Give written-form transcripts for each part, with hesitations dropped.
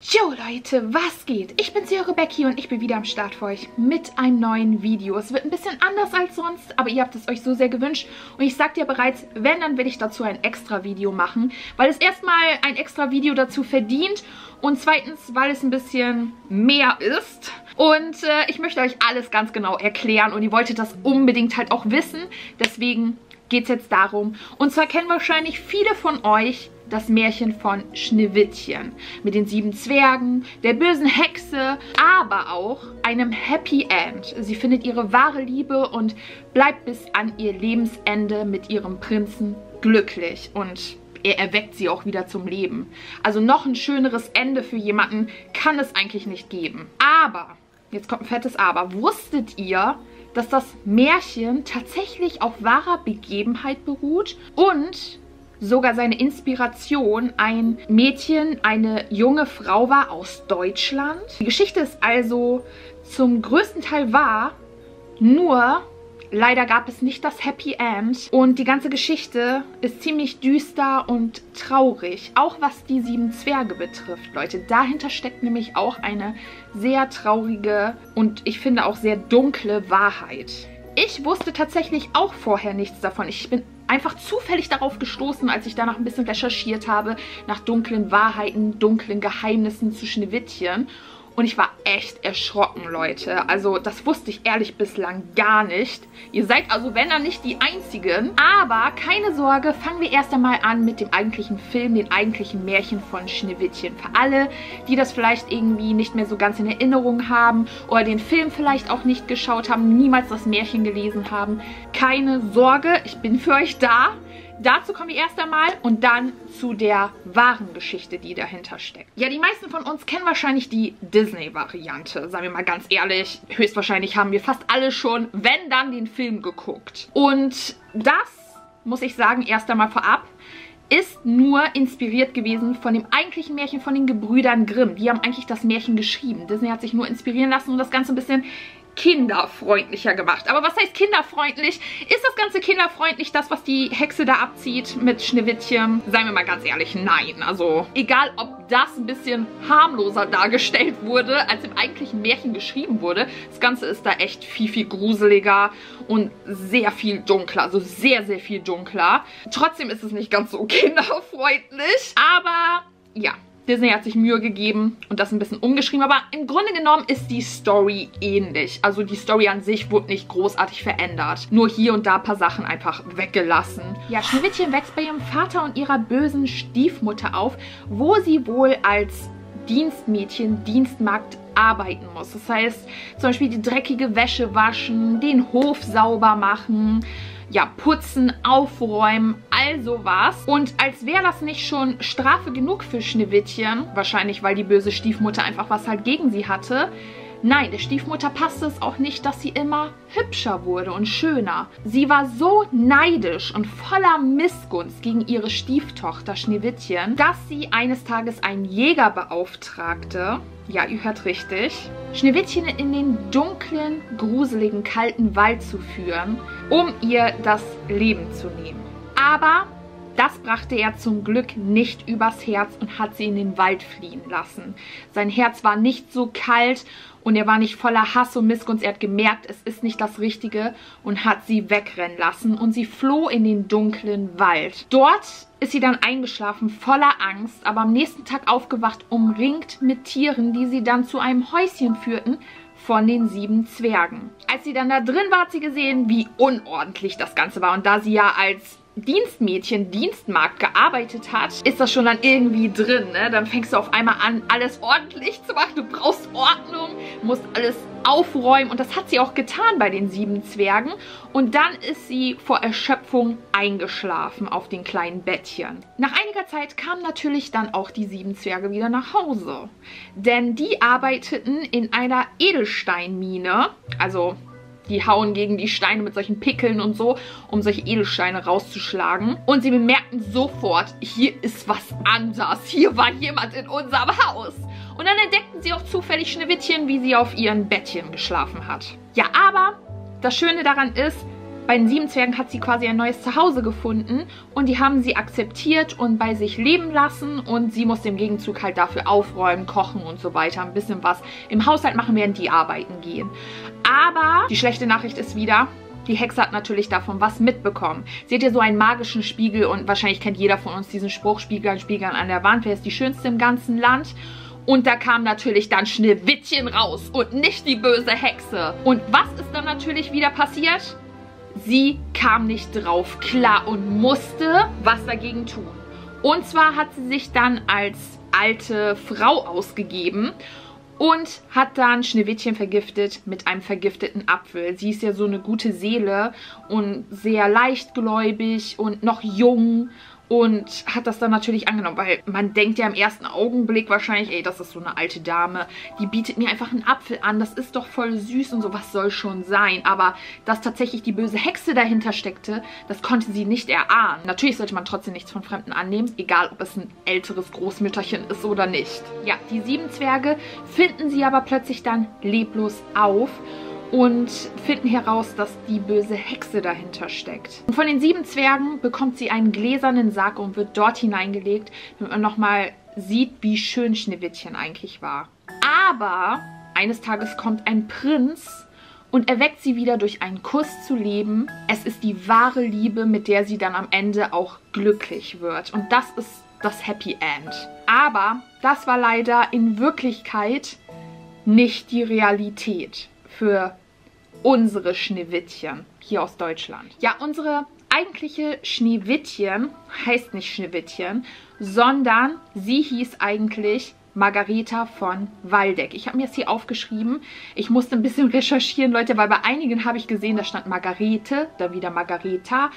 Jo Leute, was geht? Ich bin's, eure Becky, und ich bin wieder am Start für euch mit einem neuen Video. Es wird ein bisschen anders als sonst, aber ihr habt es euch so sehr gewünscht. Und ich sagte ja bereits, wenn, dann will ich dazu ein extra Video machen, weil es erstmal ein extra Video dazu verdient und zweitens, weil es ein bisschen mehr ist. Und ich möchte euch alles ganz genau erklären und ihr wolltet das unbedingt halt auch wissen. Deswegen geht es jetzt darum. Und zwar kennen wahrscheinlich viele von euch das Märchen von Schneewittchen mit den 7 Zwergen, der bösen Hexe, aber auch einem Happy End. Sie findet ihre wahre Liebe und bleibt bis an ihr Lebensende mit ihrem Prinzen glücklich und er erweckt sie auch wieder zum Leben. Also noch ein schöneres Ende für jemanden kann es eigentlich nicht geben. Aber, jetzt kommt ein fettes Aber, wusstet ihr, dass das Märchen tatsächlich auf wahrer Begebenheit beruht und sogar seine Inspiration ein Mädchen, eine junge Frau war aus Deutschland? Die Geschichte ist also zum größten Teil wahr, nur leider gab es nicht das Happy End und die ganze Geschichte ist ziemlich düster und traurig, auch was die 7 Zwerge betrifft, Leute. Dahinter steckt nämlich auch eine sehr traurige und ich finde auch sehr dunkle Wahrheit. Ich wusste tatsächlich auch vorher nichts davon. Ich bin einfach zufällig darauf gestoßen, als ich danach ein bisschen recherchiert habe, nach dunklen Wahrheiten, dunklen Geheimnissen zu Schneewittchen. Und ich war echt erschrocken, Leute. Also das wusste ich ehrlich bislang gar nicht. Ihr seid also, wenn dann, nicht die Einzigen. Aber keine Sorge, fangen wir erst einmal an mit dem eigentlichen Film, den eigentlichen Märchen von Schneewittchen. Für alle, die das vielleicht irgendwie nicht mehr so ganz in Erinnerung haben oder den Film vielleicht auch nicht geschaut haben, niemals das Märchen gelesen haben, keine Sorge, ich bin für euch da. Dazu kommen wir erst einmal und dann zu der wahren Geschichte, die dahinter steckt. Ja, die meisten von uns kennen wahrscheinlich die Disney-Variante, sagen wir mal ganz ehrlich. Höchstwahrscheinlich haben wir fast alle schon, wenn dann, den Film geguckt. Und das, muss ich sagen, erst einmal vorab, ist nur inspiriert gewesen von dem eigentlichen Märchen von den Gebrüdern Grimm. Die haben eigentlich das Märchen geschrieben. Disney hat sich nur inspirieren lassen und das Ganze ein bisschen kinderfreundlicher gemacht. Aber was heißt kinderfreundlich? Ist das Ganze kinderfreundlich, das, was die Hexe da abzieht mit Schneewittchen? Seien wir mal ganz ehrlich, nein. Also egal, ob das ein bisschen harmloser dargestellt wurde, als im eigentlichen Märchen geschrieben wurde. Das Ganze ist da echt viel, viel gruseliger und sehr viel dunkler. Also sehr, sehr viel dunkler. Trotzdem ist es nicht ganz so kinderfreundlich. Aber ja, Disney hat sich Mühe gegeben und das ein bisschen umgeschrieben, aber im Grunde genommen ist die Story ähnlich. Also die Story an sich wurde nicht großartig verändert. Nur hier und da ein paar Sachen einfach weggelassen. Ja, Schneewittchen wächst bei ihrem Vater und ihrer bösen Stiefmutter auf, wo sie wohl als Dienstmädchen, Dienstmagd arbeiten muss. Das heißt, zum Beispiel die dreckige Wäsche waschen, den Hof sauber machen, ja, putzen, aufräumen, all sowas. Und als wäre das nicht schon Strafe genug für Schneewittchen, wahrscheinlich weil die böse Stiefmutter einfach was halt gegen sie hatte, nein, der Stiefmutter passte es auch nicht, dass sie immer hübscher wurde und schöner. Sie war so neidisch und voller Missgunst gegen ihre Stieftochter Schneewittchen, dass sie eines Tages einen Jäger beauftragte, ja, ihr hört richtig, Schneewittchen in den dunklen, gruseligen, kalten Wald zu führen, um ihr das Leben zu nehmen. Aber das brachte er zum Glück nicht übers Herz und hat sie in den Wald fliehen lassen. Sein Herz war nicht so kalt und er war nicht voller Hass und Missgunst. Er hat gemerkt, es ist nicht das Richtige und hat sie wegrennen lassen. Und sie floh in den dunklen Wald. Dort ist sie dann eingeschlafen, voller Angst, aber am nächsten Tag aufgewacht, umringt mit Tieren, die sie dann zu einem Häuschen führten von den 7 Zwergen. Als sie dann da drin war, hat sie gesehen, wie unordentlich das Ganze war. Und da sie ja als Dienstmädchen, Dienstmagd gearbeitet hat, ist das schon dann irgendwie drin, ne? Dann fängst du auf einmal an, alles ordentlich zu machen. Du brauchst Ordnung, musst alles aufräumen und das hat sie auch getan bei den 7 Zwergen. Und dann ist sie vor Erschöpfung eingeschlafen auf den kleinen Bettchen. Nach einiger Zeit kamen natürlich dann auch die 7 Zwerge wieder nach Hause. Denn die arbeiteten in einer Edelsteinmine, also die hauen gegen die Steine mit solchen Pickeln und so, um solche Edelsteine rauszuschlagen. Und sie bemerkten sofort, hier ist was anders. Hier war jemand in unserem Haus. Und dann entdeckten sie auch zufällig Schneewittchen, wie sie auf ihren Bettchen geschlafen hat. Ja, aber das Schöne daran ist, Bei den 7 Zwergen hat sie quasi ein neues Zuhause gefunden und die haben sie akzeptiert und bei sich leben lassen und sie musste im Gegenzug halt dafür aufräumen, kochen und so weiter, ein bisschen was im Haushalt machen, während die arbeiten gehen. Aber die schlechte Nachricht ist wieder, die Hexe hat natürlich davon was mitbekommen. Sie hat ja so einen magischen Spiegel und wahrscheinlich kennt jeder von uns diesen Spruch, Spiegel an der Wand, wer ist die Schönste im ganzen Land? Und da kam natürlich dann Schneewittchen raus und nicht die böse Hexe. Und was ist dann natürlich wieder passiert? Sie kam nicht drauf klar und musste was dagegen tun. Und zwar hat sie sich dann als alte Frau ausgegeben und hat dann Schneewittchen vergiftet mit einem vergifteten Apfel. Sie ist ja so eine gute Seele und sehr leichtgläubig und noch jung und hat das dann natürlich angenommen, weil man denkt ja im ersten Augenblick wahrscheinlich, ey, das ist so eine alte Dame, die bietet mir einfach einen Apfel an, das ist doch voll süß und so, was soll schon sein. Aber dass tatsächlich die böse Hexe dahinter steckte, das konnte sie nicht erahnen. Natürlich sollte man trotzdem nichts von Fremden annehmen, egal ob es ein älteres Großmütterchen ist oder nicht. Ja, die 7 Zwerge finden sie aber plötzlich dann leblos auf und finden heraus, dass die böse Hexe dahinter steckt. Und von den 7 Zwergen bekommt sie einen gläsernen Sarg und wird dort hineingelegt, damit man nochmal sieht, wie schön Schneewittchen eigentlich war. Aber eines Tages kommt ein Prinz und erweckt sie wieder durch einen Kuss zu leben. Es ist die wahre Liebe, mit der sie dann am Ende auch glücklich wird. Und das ist das Happy End. Aber das war leider in Wirklichkeit nicht die Realität für unsere Schneewittchen hier aus Deutschland. Ja, unsere eigentliche Schneewittchen heißt nicht Schneewittchen, sondern sie hieß eigentlich Margareta von Waldeck. Ich habe mir das hier aufgeschrieben. Ich musste ein bisschen recherchieren, Leute, weil bei einigen habe ich gesehen, da stand Margarete, dann wieder Margareta.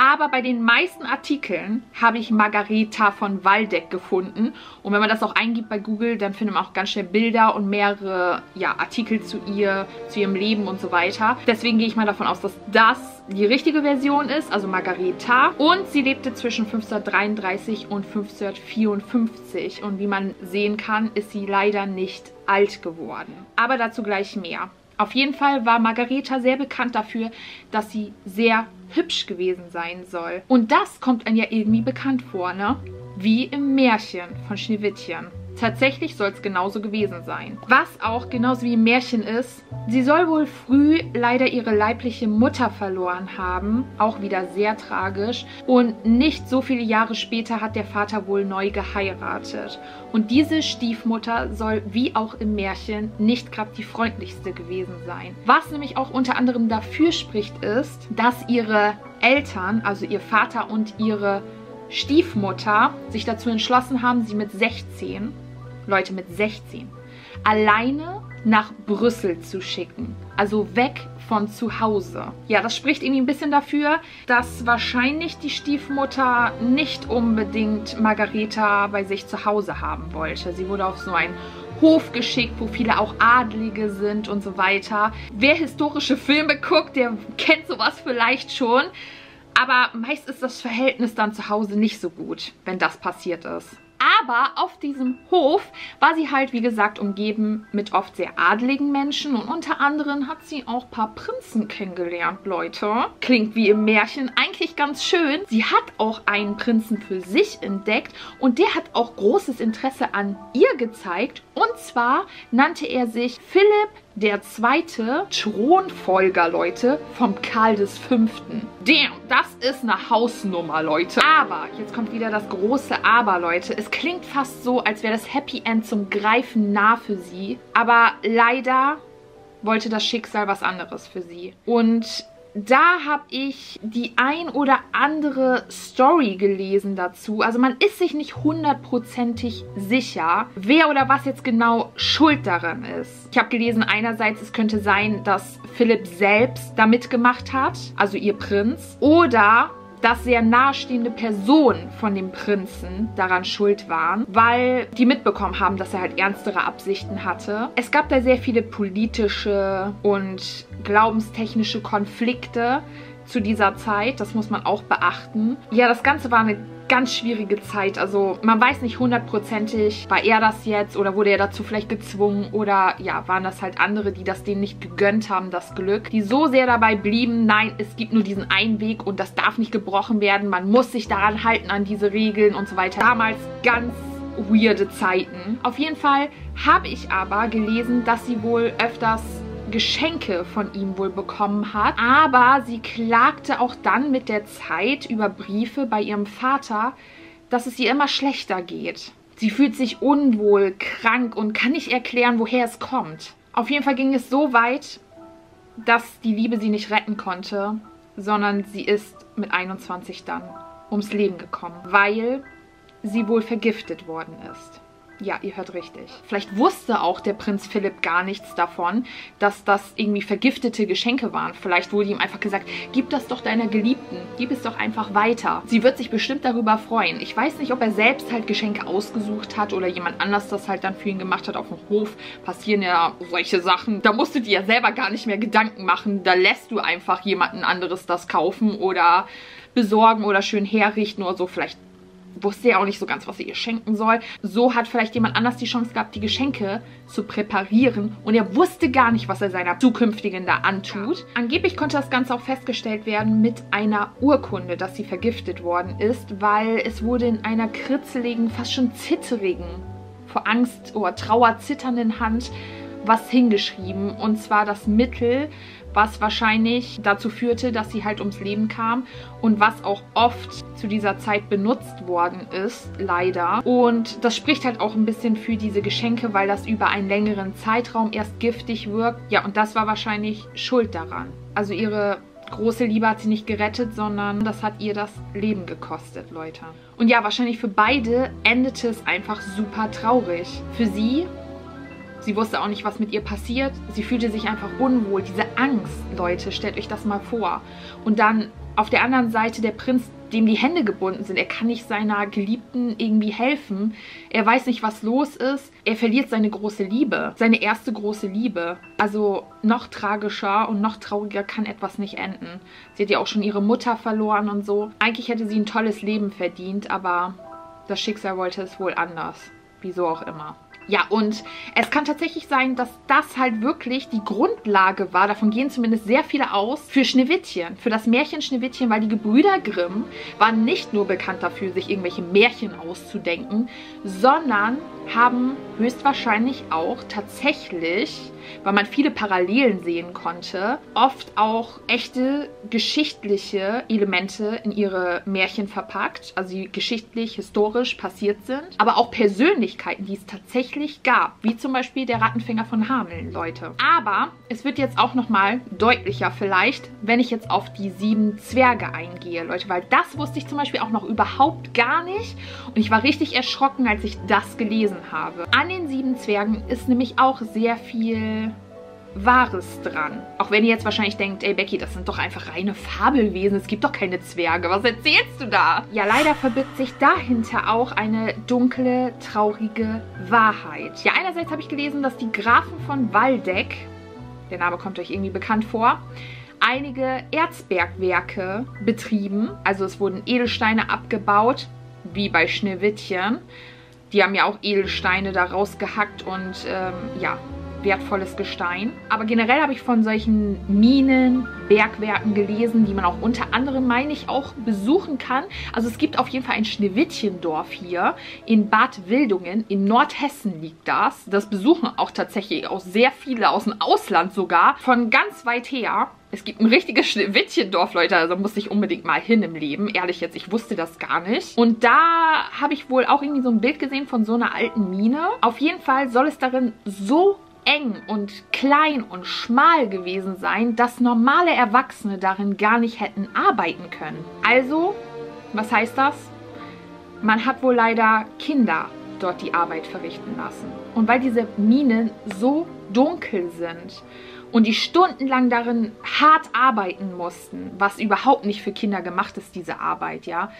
Aber bei den meisten Artikeln habe ich Margareta von Waldeck gefunden. Und wenn man das auch eingibt bei Google, dann findet man auch ganz schnell Bilder und mehrere Artikel zu ihrem Leben und so weiter. Deswegen gehe ich mal davon aus, dass das die richtige Version ist, also Margareta. Und sie lebte zwischen 1533 und 1554. Und wie man sehen kann, ist sie leider nicht alt geworden. Aber dazu gleich mehr. Auf jeden Fall war Margareta sehr bekannt dafür, dass sie sehr hübsch gewesen sein soll. Und das kommt einem ja irgendwie bekannt vor, ne? Wie im Märchen von Schneewittchen. Tatsächlich soll es genauso gewesen sein. Was auch genauso wie im Märchen ist, sie soll wohl früh leider ihre leibliche Mutter verloren haben. Auch wieder sehr tragisch. Und nicht so viele Jahre später hat der Vater wohl neu geheiratet. Und diese Stiefmutter soll, wie auch im Märchen, nicht gerade die freundlichste gewesen sein. Was nämlich auch unter anderem dafür spricht, ist, dass ihre Eltern, also ihr Vater und ihre Stiefmutter, sich dazu entschlossen haben, sie mit 16, Leute mit 16, alleine nach Brüssel zu schicken. Also weg von zu Hause. Ja, das spricht irgendwie ein bisschen dafür, dass wahrscheinlich die Stiefmutter nicht unbedingt Margareta bei sich zu Hause haben wollte. Sie wurde auf so einen Hof geschickt, wo viele auch Adlige sind und so weiter. Wer historische Filme guckt, der kennt sowas vielleicht schon. Aber meist ist das Verhältnis dann zu Hause nicht so gut, wenn das passiert ist. Aber auf diesem Hof war sie halt, wie gesagt, umgeben mit oft sehr adligen Menschen. Und unter anderem hat sie auch ein paar Prinzen kennengelernt, Leute. Klingt wie im Märchen, eigentlich ganz schön. Sie hat auch einen Prinzen für sich entdeckt und der hat auch großes Interesse an ihr gezeigt. Und zwar nannte er sich Philipp der zweite Thronfolger, Leute, vom Karl V. Damn, das ist eine Hausnummer, Leute. Aber, jetzt kommt wieder das große Aber, Leute. Es klingt fast so, als wäre das Happy End zum Greifen nah für sie. Aber leider wollte das Schicksal was anderes für sie. Und da habe ich die ein oder andere Story gelesen dazu. Also man ist sich nicht hundertprozentig sicher, wer oder was jetzt genau schuld daran ist. Ich habe gelesen, einerseits es könnte sein, dass Philipp selbst da mitgemacht hat, also ihr Prinz, oder dass sehr nahestehende Personen von dem Prinzen daran schuld waren, weil die mitbekommen haben, dass er halt ernstere Absichten hatte. Es gab da sehr viele politische und glaubenstechnische Konflikte zu dieser Zeit, das muss man auch beachten. Ja, das Ganze war eine ganz schwierige Zeit. Also man weiß nicht hundertprozentig, war er das jetzt oder wurde er dazu vielleicht gezwungen oder ja, waren das halt andere, die das denen nicht gegönnt haben, das Glück, die so sehr dabei blieben, nein, es gibt nur diesen einen Weg und das darf nicht gebrochen werden, man muss sich daran halten, an diese Regeln und so weiter. Damals ganz weirde Zeiten. Auf jeden Fall habe ich aber gelesen, dass sie wohl öfters Geschenke von ihm wohl bekommen hat. Aber sie klagte auch dann mit der Zeit über Briefe bei ihrem Vater, dass es ihr immer schlechter geht. Sie fühlt sich unwohl, krank und kann nicht erklären, woher es kommt. Auf jeden Fall ging es so weit, dass die Liebe sie nicht retten konnte, sondern sie ist mit 21 dann ums Leben gekommen, weil sie wohl vergiftet worden ist. Ja, ihr hört richtig. Vielleicht wusste auch der Prinz Philipp gar nichts davon, dass das irgendwie vergiftete Geschenke waren. Vielleicht wurde ihm einfach gesagt, gib das doch deiner Geliebten, gib es doch einfach weiter. Sie wird sich bestimmt darüber freuen. Ich weiß nicht, ob er selbst halt Geschenke ausgesucht hat oder jemand anders das halt dann für ihn gemacht hat. Auf dem Hof passieren ja solche Sachen. Da musst du dir ja selber gar nicht mehr Gedanken machen. Da lässt du einfach jemanden anderes das kaufen oder besorgen oder schön herrichten oder so. Vielleicht wusste er auch nicht so ganz, was er ihr schenken soll. So hat vielleicht jemand anders die Chance gehabt, die Geschenke zu präparieren. Und er wusste gar nicht, was er seiner Zukünftigen da antut. Angeblich konnte das Ganze auch festgestellt werden mit einer Urkunde, dass sie vergiftet worden ist, weil es wurde in einer kritzeligen, fast schon zitterigen, vor Angst oder Trauer zitternden Hand was hingeschrieben. Und zwar das Mittel, was wahrscheinlich dazu führte, dass sie halt ums Leben kam und was auch oft zu dieser Zeit benutzt worden ist, leider. Und das spricht halt auch ein bisschen für diese Geschenke, weil das über einen längeren Zeitraum erst giftig wirkt. Ja, und das war wahrscheinlich schuld daran. Also ihre große Liebe hat sie nicht gerettet, sondern das hat ihr das Leben gekostet, Leute. Und ja, wahrscheinlich für beide endete es einfach super traurig. Für sie wusste auch nicht, was mit ihr passiert. Sie fühlte sich einfach unwohl. Diese Angst, Leute, stellt euch das mal vor. Und dann auf der anderen Seite der Prinz, dem die Hände gebunden sind. Er kann nicht seiner Geliebten irgendwie helfen. Er weiß nicht, was los ist. Er verliert seine große Liebe. Seine erste große Liebe. Also noch tragischer und noch trauriger kann etwas nicht enden. Sie hat ja auch schon ihre Mutter verloren und so. Eigentlich hätte sie ein tolles Leben verdient, aber das Schicksal wollte es wohl anders. Wieso auch immer. Ja, und es kann tatsächlich sein, dass das halt wirklich die Grundlage war, davon gehen zumindest sehr viele aus, für Schneewittchen, für das Märchen Schneewittchen, weil die Gebrüder Grimm waren nicht nur bekannt dafür, sich irgendwelche Märchen auszudenken, sondern haben höchstwahrscheinlich auch tatsächlich, weil man viele Parallelen sehen konnte, oft auch echte geschichtliche Elemente in ihre Märchen verpackt, also die geschichtlich, historisch passiert sind, aber auch Persönlichkeiten, die es tatsächlich gab, wie zum Beispiel der Rattenfänger von Hameln, Leute. Aber es wird jetzt auch nochmal deutlicher vielleicht, wenn ich jetzt auf die 7 Zwerge eingehe, Leute, weil das wusste ich zum Beispiel auch noch überhaupt gar nicht und ich war richtig erschrocken, als ich das gelesen habe. An den 7 Zwergen ist nämlich auch sehr viel Wahres dran. Auch wenn ihr jetzt wahrscheinlich denkt, ey Becky, das sind doch einfach reine Fabelwesen, es gibt doch keine Zwerge, was erzählst du da? Ja, leider verbirgt sich dahinter auch eine dunkle, traurige Wahrheit. Ja, einerseits habe ich gelesen, dass die Grafen von Waldeck, der Name kommt euch irgendwie bekannt vor, einige Erzbergwerke betrieben. Also es wurden Edelsteine abgebaut, wie bei Schneewittchen. Die haben ja auch Edelsteine da rausgehackt und ja, wertvolles Gestein. Aber generell habe ich von solchen Minen, Bergwerken gelesen, die man auch unter anderem, meine ich, auch besuchen kann. Also es gibt auf jeden Fall ein Schneewittchendorf hier in Bad Wildungen. In Nordhessen liegt das. Das besuchen auch tatsächlich auch sehr viele aus dem Ausland sogar, von ganz weit her. Es gibt ein richtiges Schneewittchendorf, Leute, also muss ich unbedingt mal hin im Leben. Ehrlich jetzt, ich wusste das gar nicht. Und da habe ich wohl auch irgendwie so ein Bild gesehen von so einer alten Mine. Auf jeden Fall soll es darin so eng und klein und schmal gewesen sein, dass normale Erwachsene darin gar nicht hätten arbeiten können. Also, was heißt das? Man hat wohl leider Kinder dort die Arbeit verrichten lassen. Und weil diese Minen so dunkel sind und die stundenlang darin hart arbeiten mussten, was überhaupt nicht für Kinder gemacht ist, diese Arbeit, ja,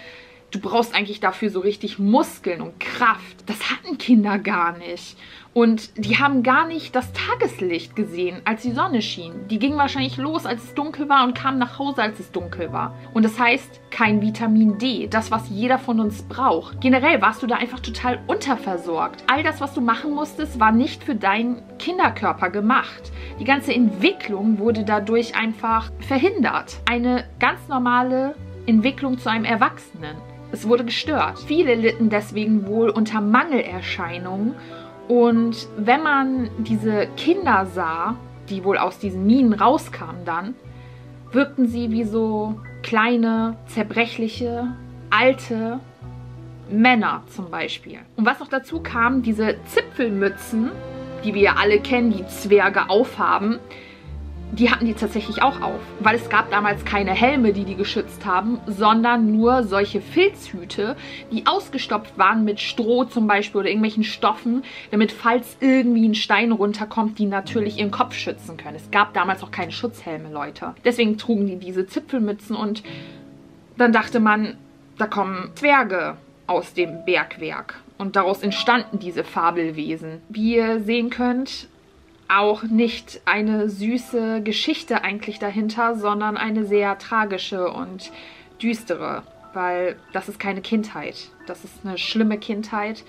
du brauchst eigentlich dafür so richtig Muskeln und Kraft. Das hatten Kinder gar nicht. Und die haben gar nicht das Tageslicht gesehen, als die Sonne schien. Die gingen wahrscheinlich los, als es dunkel war und kamen nach Hause, als es dunkel war. Und das heißt, kein Vitamin D, das, was jeder von uns braucht. Generell warst du da einfach total unterversorgt. All das, was du machen musstest, war nicht für deinen Kinderkörper gemacht. Die ganze Entwicklung wurde dadurch einfach verhindert. Eine ganz normale Entwicklung zu einem Erwachsenen. Es wurde gestört. Viele litten deswegen wohl unter Mangelerscheinungen. Und wenn man diese Kinder sah, die wohl aus diesen Minen rauskamen dann, wirkten sie wie so kleine, zerbrechliche, alte Männer zum Beispiel. Und was noch dazu kam, diese Zipfelmützen, die wir ja alle kennen, die Zwerge aufhaben, die hatten die tatsächlich auch auf, weil es gab damals keine Helme, die geschützt haben, sondern nur solche Filzhüte, die ausgestopft waren mit Stroh zum Beispiel oder irgendwelchen Stoffen, damit, falls irgendwie ein Stein runterkommt, die natürlich ihren Kopf schützen können. Es gab damals auch keine Schutzhelme, Leute. Deswegen trugen die diese Zipfelmützen und dann dachte man, da kommen Zwerge aus dem Bergwerk. Und daraus entstanden diese Fabelwesen. Wie ihr sehen könnt, auch nicht eine süße Geschichte eigentlich dahinter, sondern eine sehr tragische und düstere, weil das ist keine Kindheit. Das ist eine schlimme Kindheit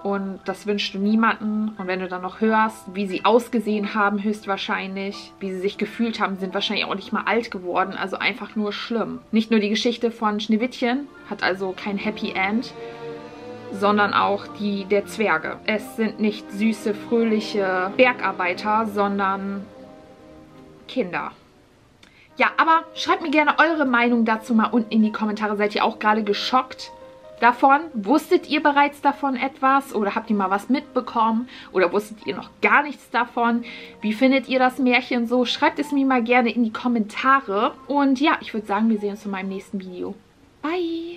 und das wünschst du niemanden. Und wenn du dann noch hörst, wie sie ausgesehen haben höchstwahrscheinlich, wie sie sich gefühlt haben, sind wahrscheinlich auch nicht mal alt geworden, also einfach nur schlimm. Nicht nur die Geschichte von Schneewittchen hat also kein Happy End, sondern auch die der Zwerge. Es sind nicht süße, fröhliche Bergarbeiter, sondern Kinder. Ja, aber schreibt mir gerne eure Meinung dazu mal unten in die Kommentare. Seid ihr auch gerade geschockt davon? Wusstet ihr bereits davon etwas? Oder habt ihr mal was mitbekommen? Oder wusstet ihr noch gar nichts davon? Wie findet ihr das Märchen so? Schreibt es mir mal gerne in die Kommentare. Und ja, ich würde sagen, wir sehen uns in meinem nächsten Video. Bye!